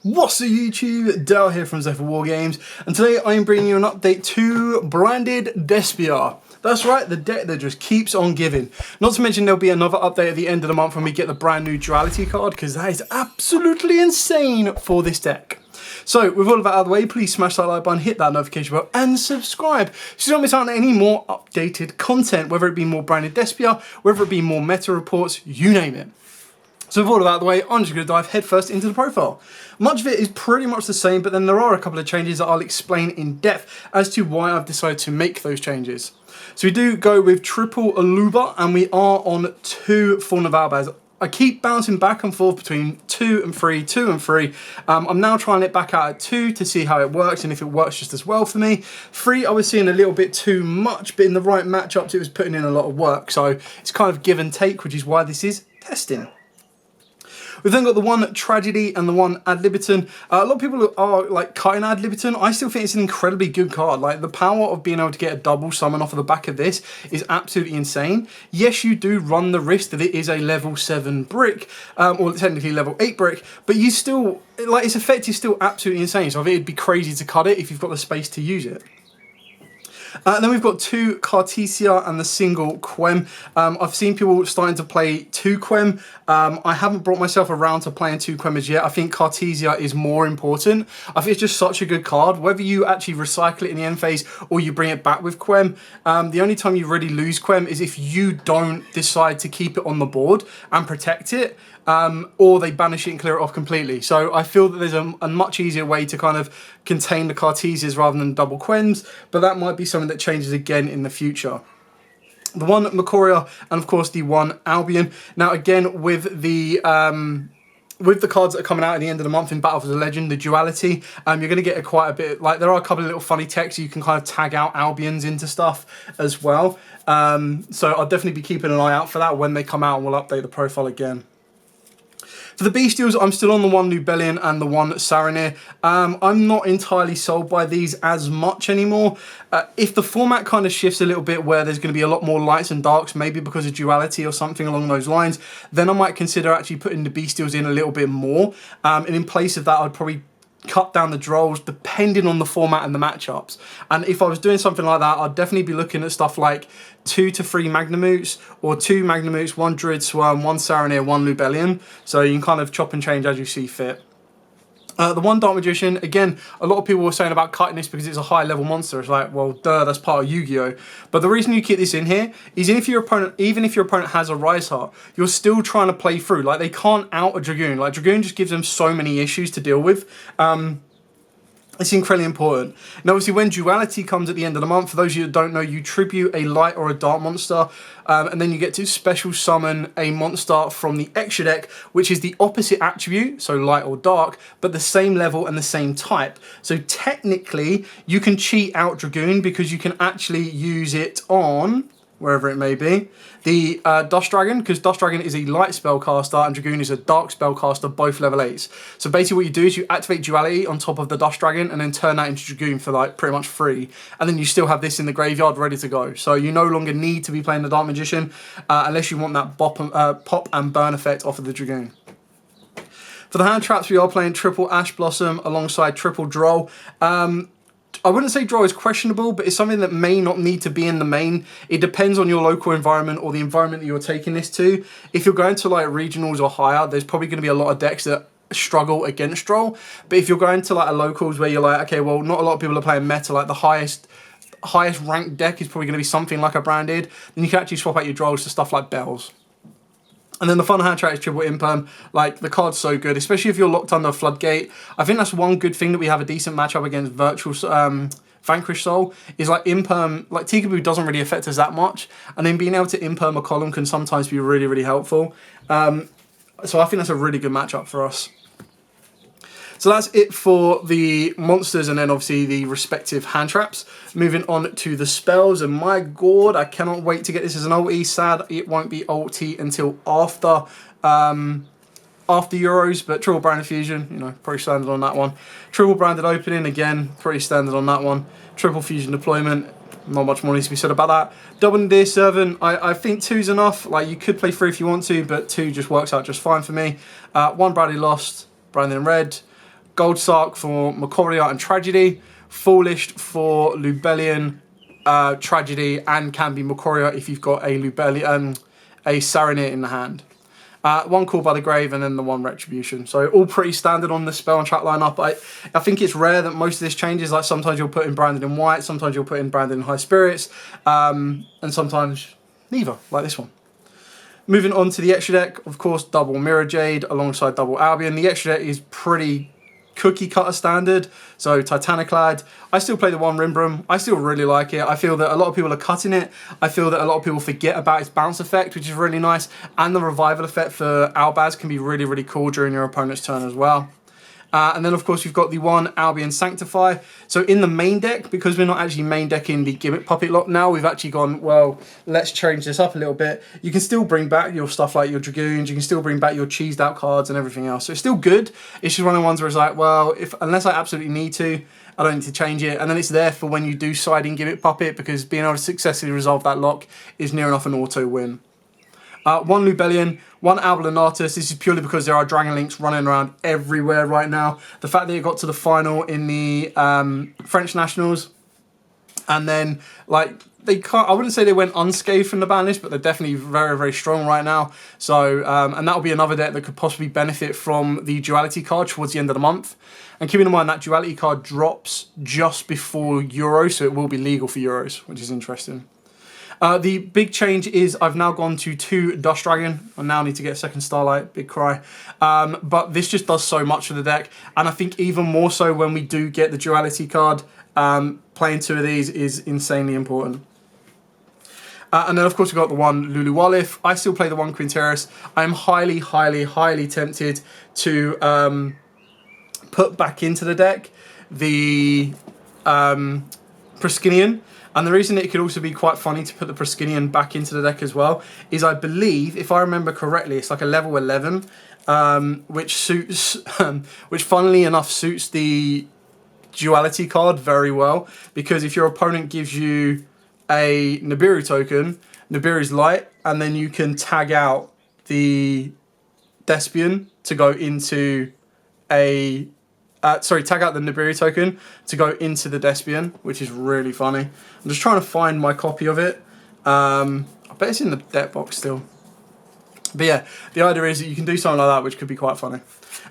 What's up YouTube, Dale here from Zephyr War Games, and today I am bringing you an update to Branded Despia. That's right, the deck that just keeps on giving. Not to mention there'll be another update at the end of the month when we get the brand new duality card, because that is absolutely insane for this deck. So, with all of that out of the way, please smash that like button, hit that notification bell, and subscribe so you don't miss out on any more updated content, whether it be more Branded Despia, whether it be more meta reports, you name it. So with all of that out of the way, I'm just going to dive headfirst into the profile. Much of it is pretty much the same, but then there are a couple of changes that I'll explain in depth as to why I've decided to make those changes. So we do go with triple Aluba, and we are on 2 full Navalbaz. I keep bouncing back and forth between 2 and 3, 2 and 3. I'm now trying it back out at 2 to see how it works and if it works just as well for me. 3 I was seeing a little bit too much, but in the right matchups it was putting in a lot of work. So it's kind of give and take, which is why this is testing. We've then got the one Tragedy and the one Ad Libitum. A lot of people are like cutting Ad Libitum. I still think it's an incredibly good card. Like the power of being able to get a double summon off of the back of this is absolutely insane. Yes, you do run the risk that it is a level 7 brick, or technically level 8 brick, but you still, like its effect is still absolutely insane. So I think it'd be crazy to cut it if you've got the space to use it. Then we've got 2 Cartesia and the single Quem. I've seen people starting to play 2 Quem. I haven't brought myself around to playing 2 Quem as yet. I think Cartesia is more important. I think it's just such a good card. Whether you actually recycle it in the end phase or you bring it back with Quem, the only time you really lose Quem is if you don't decide to keep it on the board and protect it. Or they banish it and clear it off completely. So I feel that there's a much easier way to kind of contain the Cartesias rather than double Quems, but that might be something that changes again in the future. The one Macoria and of course the one Albion. Now again with the cards that are coming out at the end of the month in Battle for the Legend, the duality, you're going to get quite a bit, like there are a couple of little funny texts you can kind of tag out Albions into stuff as well. So I'll definitely be keeping an eye out for that when they come out, and we'll update the profile again. For the Bestials, I'm still on the one Lubellion and the one Saranir. I'm not entirely sold by these as much anymore. If the format kind of shifts a little bit where there's going to be a lot more lights and darks, maybe because of duality or something along those lines, then I might consider actually putting the Bestials in a little bit more. And in place of that, I'd probably cut down the Drolls depending on the format and the matchups. And if I was doing something like that, I'd definitely be looking at stuff like 2 to 3 Magnamoots, or 2 Magnamoots, 1 Druid Swarm, 1 Saranir, 1 Lubellion. So you can kind of chop and change as you see fit. The one Dark Magician, again, a lot of people were saying about cutting this because it's a high level monster. It's like, well, duh, that's part of Yu-Gi-Oh! But the reason you keep this in here is even if your opponent has a Rise Heart, you're still trying to play through. Like, they can't out a Dragoon. Like, Dragoon just gives them so many issues to deal with. It's incredibly important. Now, obviously, when duality comes at the end of the month, for those of you that don't know, you tribute a light or a dark monster, and then you get to special summon a monster from the extra deck, which is the opposite attribute, so light or dark, but the same level and the same type. So technically, you can cheat out Dragoon because you can actually use it on wherever it may be, the Dust Dragon, because Dust Dragon is a light spellcaster and Dragoon is a dark spellcaster, both level 8s. So basically what you do is you activate duality on top of the Dust Dragon and then turn that into Dragoon for like pretty much free. And then you still have this in the graveyard ready to go. So you no longer need to be playing the Dark Magician unless you want that pop and burn effect off of the Dragoon. For the hand traps, we are playing triple Ash Blossom alongside triple Droll. I wouldn't say draw is questionable, but it's something that may not need to be in the main. It depends on your local environment or the environment that you're taking this to. If you're going to like regionals or higher, there's probably going to be a lot of decks that struggle against draw. But if you're going to like a locals where you're like, okay, well, not a lot of people are playing meta, like the highest ranked deck is probably going to be something like a branded, then you can actually swap out your draws to stuff like Bells. And then the fun hand trap is triple Imperm. Like, the card's so good, especially if you're locked under a Floodgate. I think that's one good thing that we have a decent matchup against Virtual Vanquish Soul, is like Imperm, like Tikaboo doesn't really affect us that much. And then being able to Imperm a column can sometimes be really, really helpful. So I think that's a really good matchup for us. So that's it for the monsters and then obviously the respective hand traps. Moving on to the spells, and my god, I cannot wait to get this as an ulti. Sad it won't be ulti until after Euros, but triple branded fusion, you know, pretty standard on that one. Triple branded opening, again, pretty standard on that one. Triple fusion deployment, not much more needs to be said about that. Double Nadir Servant, I think 2's enough. Like, you could play 3 if you want to, but 2 just works out just fine for me. 1 Bradley Lost, branded in red. Gold Sark for Macoria and Tragedy, Foolish for Lubellion, Tragedy, and can be Macoria if you've got a Lubellion, a Saronir in the hand. One Call by the Grave, and then the one Retribution. So all pretty standard on the spell and track lineup. I think it's rare that most of this changes. Like sometimes you'll put in Branded in White, sometimes you'll put in Branded in High Spirits, and sometimes neither, like this one. Moving on to the extra deck, of course, double Mirror Jade alongside double Albion. The extra deck is pretty cookie cutter standard, so Titaniclad. I still play the one Rimbrum. I still really like it. I feel that a lot of people are cutting it. I feel that a lot of people forget about its bounce effect, which is really nice, and the revival effect for Albaz can be really, really cool during your opponent's turn as well. And then, of course, you've got the one Albion Sanctify. So in the main deck, because we're not actually main decking the Gimmick Puppet lot now, we've actually gone, well, let's change this up a little bit. You can still bring back your stuff like your Dragoons. You can still bring back your cheesed out cards and everything else. So it's still good. It's just one of the ones where it's like, well, unless I absolutely need to, I don't need to change it. And then it's there for when you do side in Gimmick Puppet, because being able to successfully resolve that lock is near enough an auto win. One Lubellion, one Albulanatus. This is purely because there are Dragon Links running around everywhere right now. The fact that it got to the final in the French Nationals, and then like they can't, I wouldn't say they went unscathed from the ban list, but they're definitely very, very strong right now. So, and that'll be another deck that could possibly benefit from the Duality card towards the end of the month. And keeping in mind that Duality card drops just before Euros, so it will be legal for Euros, which is interesting. The big change is I've now gone to 2 Dust Dragon. I now need to get a second Starlight, big cry. But this just does so much for the deck. And I think even more so when we do get the Duality card, playing 2 of these is insanely important. And then, of course, we've got the one Lulu Walif. I still play the one Quinteris. I am highly, highly, highly tempted to put back into the deck the Praskinian. And the reason it could also be quite funny to put the Praskinian back into the deck as well is I believe, if I remember correctly, it's like a level 11, which suits, which funnily enough suits the Duality card very well, because if your opponent gives you a Nibiru token, Nibiru's light, and then you can tag out the Despian to go into a... tag out the Nibiru token to go into the Despian, which is really funny. I'm just trying to find my copy of it. I bet it's in the deck box still. But yeah, the idea is that you can do something like that, which could be quite funny.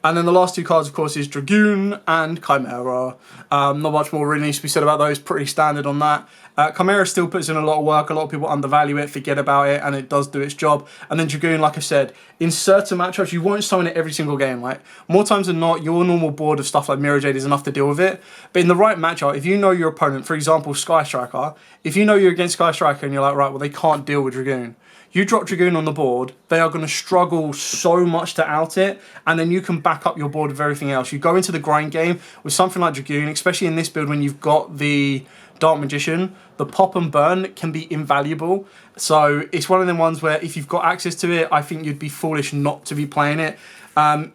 And then the last 2 cards, of course, is Dragoon and Chimera. Not much more really needs to be said about those. Pretty standard on that. Chimera still puts in a lot of work. A lot of people undervalue it, forget about it, and it does do its job. And then Dragoon, like I said, in certain matchups, you won't summon it every single game. Like, more times than not, your normal board of stuff like Mirror Jade is enough to deal with it. But in the right matchup, if you know your opponent, for example, Sky Striker, if you know you're against Sky Striker and you're like, right, well, they can't deal with Dragoon. You drop Dragoon on the board, they are going to struggle so much to out it, and then you can back up your board with everything else. You go into the grind game with something like Dragoon, especially in this build when you've got the Dark Magician, the pop and burn can be invaluable. So it's one of them ones where if you've got access to it, I think you'd be foolish not to be playing it.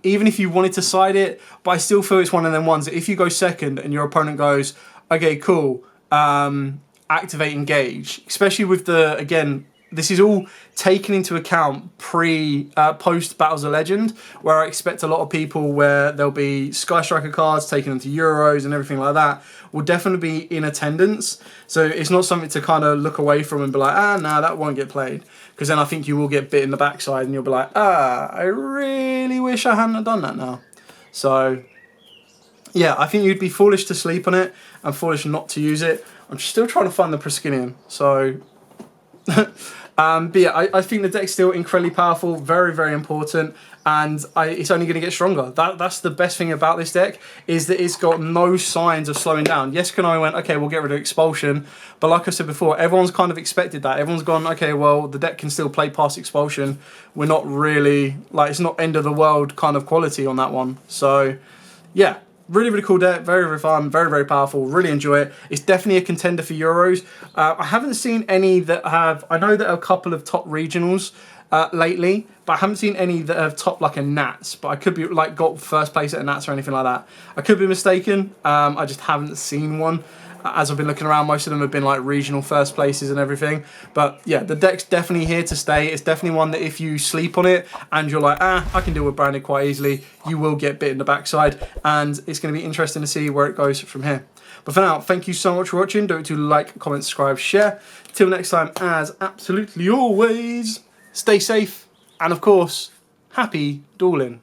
Even if you wanted to side it, but I still feel it's one of them ones that if you go second and your opponent goes, okay, cool, activate engage, especially with the, again, this is all taken into account post Battles of Legend, where I expect a lot of people where there'll be Sky Striker cards taken into Euros and everything like that will definitely be in attendance. So it's not something to kind of look away from and be like, nah, that won't get played. Because then I think you will get bit in the backside and you'll be like, I really wish I hadn't done that now. So yeah, I think you'd be foolish to sleep on it and foolish not to use it. I'm still trying to find the Praskinian, so... but yeah, I think the deck's still incredibly powerful, very, very important, and it's only going to get stronger. That's the best thing about this deck, is that it's got no signs of slowing down. Yes, Konami went, okay, we'll get rid of Expulsion, but like I said before, everyone's kind of expected that. Everyone's gone, okay, well, the deck can still play past Expulsion. We're not really, like, it's not end of the world kind of quality on that one. So, yeah. Really, really cool deck, very, very fun, very, very powerful, really enjoy it. It's definitely a contender for Euros. I haven't seen any that have, I know that a couple of top regionals lately, but I haven't seen any that have topped like a Nats, but I could be like got first place at a Nats or anything like that. I could be mistaken, I just haven't seen one. As I've been looking around, most of them have been like regional first places and everything. But yeah, the deck's definitely here to stay. It's definitely one that if you sleep on it and you're like, I can deal with branded quite easily, you will get bit in the backside, and it's going to be interesting to see where it goes from here. But for now, thank you so much for watching. Don't forget to like, comment, subscribe, share. Till next time, as absolutely always, stay safe, and of course, happy dueling.